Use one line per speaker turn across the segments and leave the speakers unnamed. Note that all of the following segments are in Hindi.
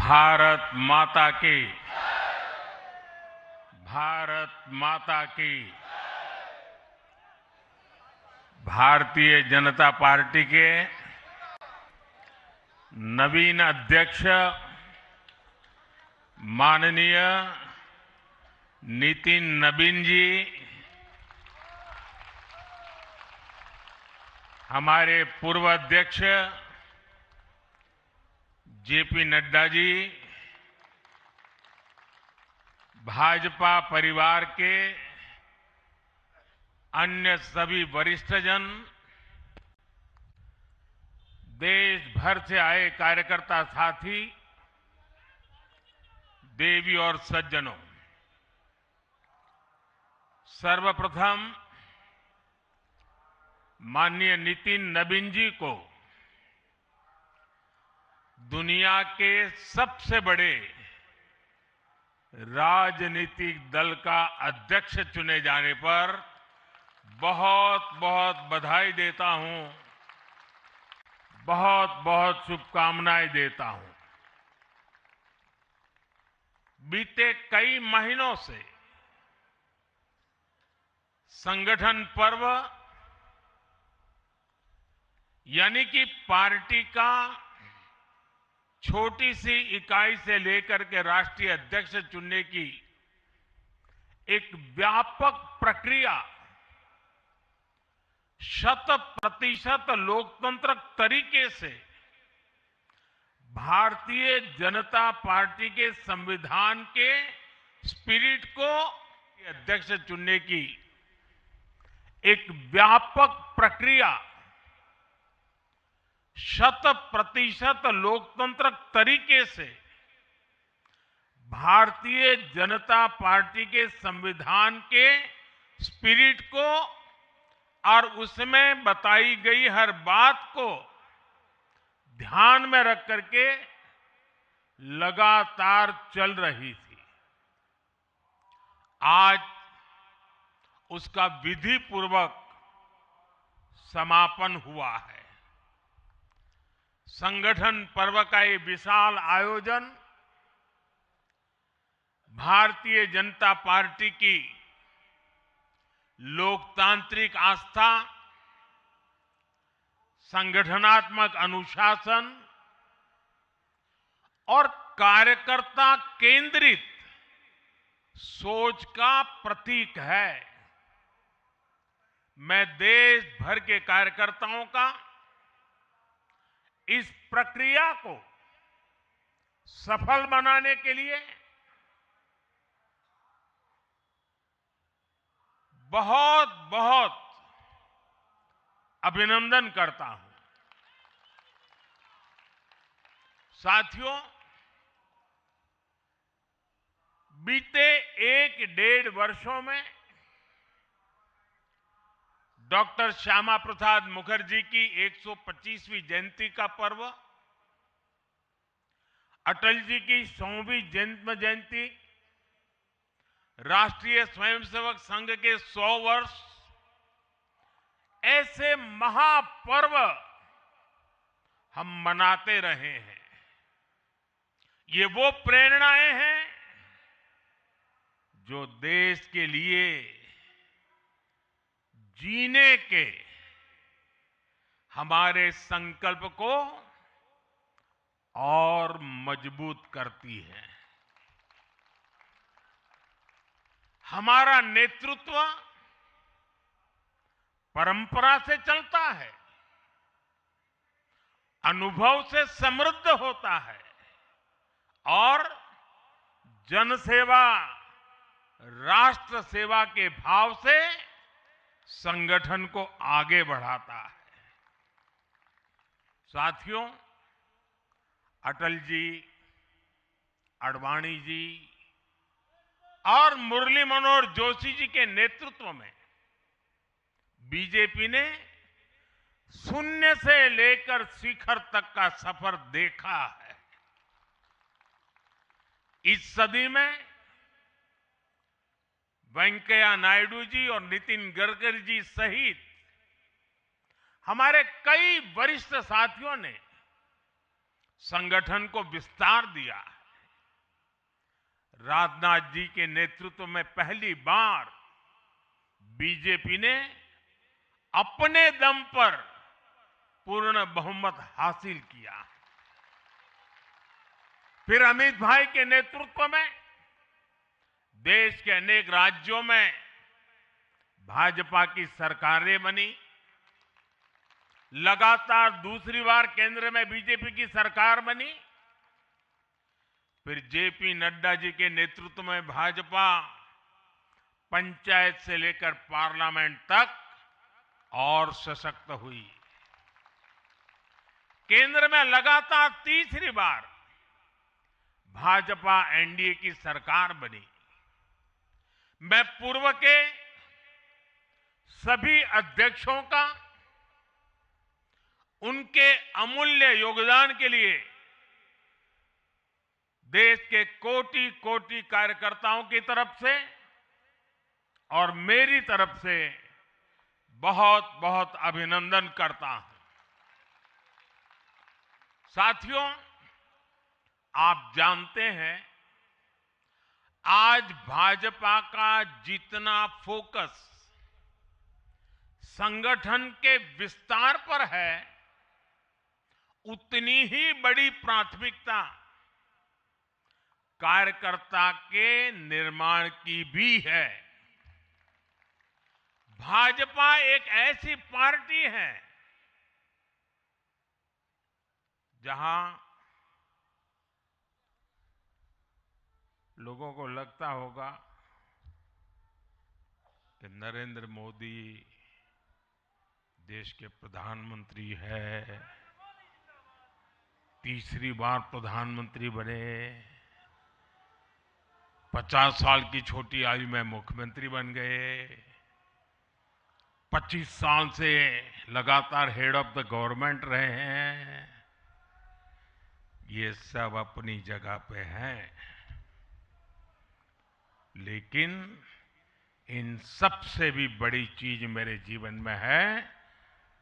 भारत माता की। भारत माता की। भारतीय जनता पार्टी के नवीन अध्यक्ष माननीय नितिन नबीन जी, हमारे पूर्व अध्यक्ष जेपी नड्डा जी, भाजपा परिवार के अन्य सभी वरिष्ठजन, देश भर से आए कार्यकर्ता साथी, देवी और सज्जनों, सर्वप्रथम माननीय नितिन नबीन जी को दुनिया के सबसे बड़े राजनीतिक दल का अध्यक्ष चुने जाने पर बहुत बहुत बधाई देता हूं, बहुत बहुत शुभकामनाएं देता हूं। बीते कई महीनों से संगठन पर्व यानी कि पार्टी का छोटी सी इकाई से लेकर के राष्ट्रीय अध्यक्ष चुनने की एक व्यापक प्रक्रिया 100% लोकतंत्र तरीके से भारतीय जनता पार्टी के संविधान के स्पिरिट को अध्यक्ष चुनने की एक व्यापक प्रक्रिया 100% लोकतंत्र तरीके से भारतीय जनता पार्टी के संविधान के स्पिरिट को और उसमें बताई गई हर बात को ध्यान में रख करके लगातार चल रही थी। आज उसका विधि पूर्वक समापन हुआ है। संगठन पर्व का ये विशाल आयोजन भारतीय जनता पार्टी की लोकतांत्रिक आस्था, संगठनात्मक अनुशासन और कार्यकर्ता केंद्रित सोच का प्रतीक है। मैं देश भर के कार्यकर्ताओं का इस प्रक्रिया को सफल बनाने के लिए बहुत बहुत अभिनंदन करता हूं। साथियों, बीते 1-1.5 वर्षों में डॉक्टर श्यामा प्रसाद मुखर्जी की 125वीं जयंती का पर्व, अटल जी की 100वीं जन्म जयंती, राष्ट्रीय स्वयंसेवक संघ के 100 वर्ष, ऐसे महापर्व हम मनाते रहे हैं। ये वो प्रेरणाएं हैं जो देश के लिए जीने के हमारे संकल्प को और मजबूत करती है। हमारा नेतृत्व परंपरा से चलता है, अनुभव से समृद्ध होता है और जनसेवा, राष्ट्र सेवा के भाव से संगठन को आगे बढ़ाता है। साथियों, अटल जी, आडवाणी जी और मुरली मनोहर जोशी जी के नेतृत्व में बीजेपी ने शून्य से लेकर शिखर तक का सफर देखा है। इस सदी में वेंकैया नायडू जी और नितिन गडकरी जी सहित हमारे कई वरिष्ठ साथियों ने संगठन को विस्तार दिया है। राजनाथ जी के नेतृत्व में पहली बार बीजेपी ने अपने दम पर पूर्ण बहुमत हासिल किया। फिर अमित भाई के नेतृत्व में देश के अनेक राज्यों में भाजपा की सरकारें बनी। लगातार दूसरी बार केंद्र में बीजेपी की सरकार बनी। फिर जेपी नड्डा जी के नेतृत्व में भाजपा पंचायत से लेकर पार्लियामेंट तक और सशक्त हुई। केंद्र में लगातार तीसरी बार भाजपा एनडीए की सरकार बनी। मैं पूर्व के सभी अध्यक्षों का उनके अमूल्य योगदान के लिए देश के कोटि कोटि कार्यकर्ताओं की तरफ से और मेरी तरफ से बहुत बहुत अभिनंदन करता हूं। साथियों, आप जानते हैं आज भाजपा का जितना फोकस संगठन के विस्तार पर है, उतनी ही बड़ी प्राथमिकता कार्यकर्ता के निर्माण की भी है। भाजपा एक ऐसी पार्टी है जहां लोगों को लगता होगा कि नरेंद्र मोदी देश के प्रधानमंत्री है, तीसरी बार प्रधानमंत्री बने, 50 साल की छोटी आयु में मुख्यमंत्री बन गए, 25 साल से लगातार हेड ऑफ द गवर्नमेंट रहे हैं। ये सब अपनी जगह पे हैं, लेकिन इन सबसे भी बड़ी चीज मेरे जीवन में है,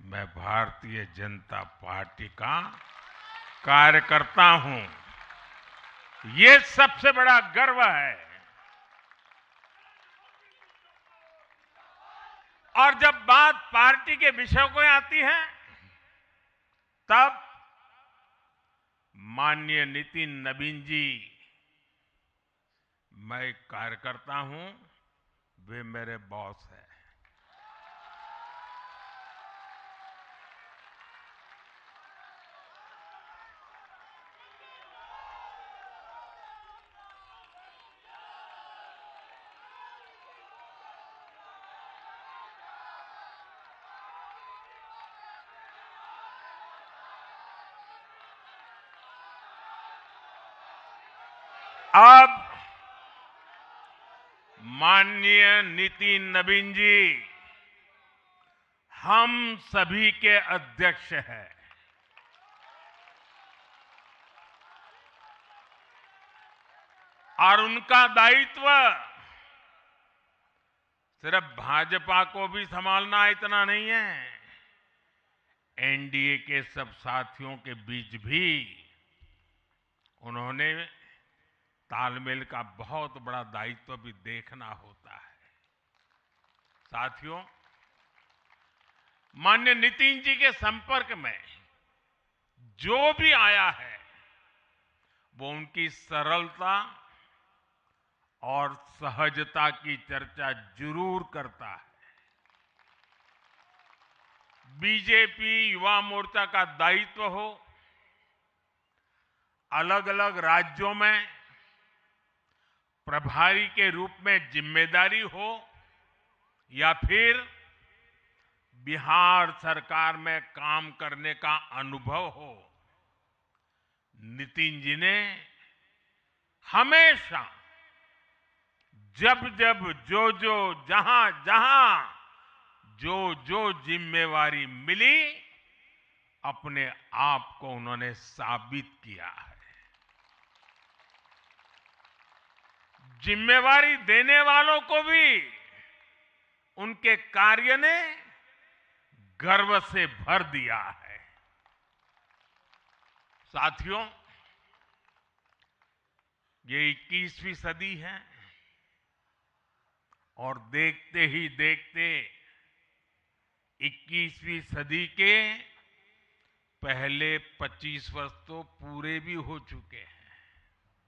मैं भारतीय जनता पार्टी का कार्यकर्ता हूं। ये सबसे बड़ा गर्व है। और जब बात पार्टी के विषयों को आती है, तब माननीय नितिन नवीन जी, मैं एक कार्यकर्ता हूं, वे मेरे बॉस हैं। अब माननीय नितिन नवीन जी हम सभी के अध्यक्ष हैं। और उनका दायित्व सिर्फ भाजपा को भी संभालना इतना नहीं है, एनडीए के सब साथियों के बीच भी उन्होंने तालमेल का बहुत बड़ा दायित्व भी देखना होता है। साथियों, माननीय नितिन जी के संपर्क में जो भी आया है, वो उनकी सरलता और सहजता की चर्चा जरूर करता है। बीजेपी युवा मोर्चा का दायित्व हो, अलग अलग राज्यों में प्रभारी के रूप में जिम्मेदारी हो, या फिर बिहार सरकार में काम करने का अनुभव हो, नितिन जी ने हमेशा जब जब जो जहां जहां जो जिम्मेवारी मिली, अपने आप को उन्होंने साबित किया है। जिम्मेवारी देने वालों को भी उनके कार्य ने गर्व से भर दिया है। साथियों, ये 21वीं सदी है और देखते ही देखते 21वीं सदी के पहले 25 वर्ष तो पूरे भी हो चुके हैं।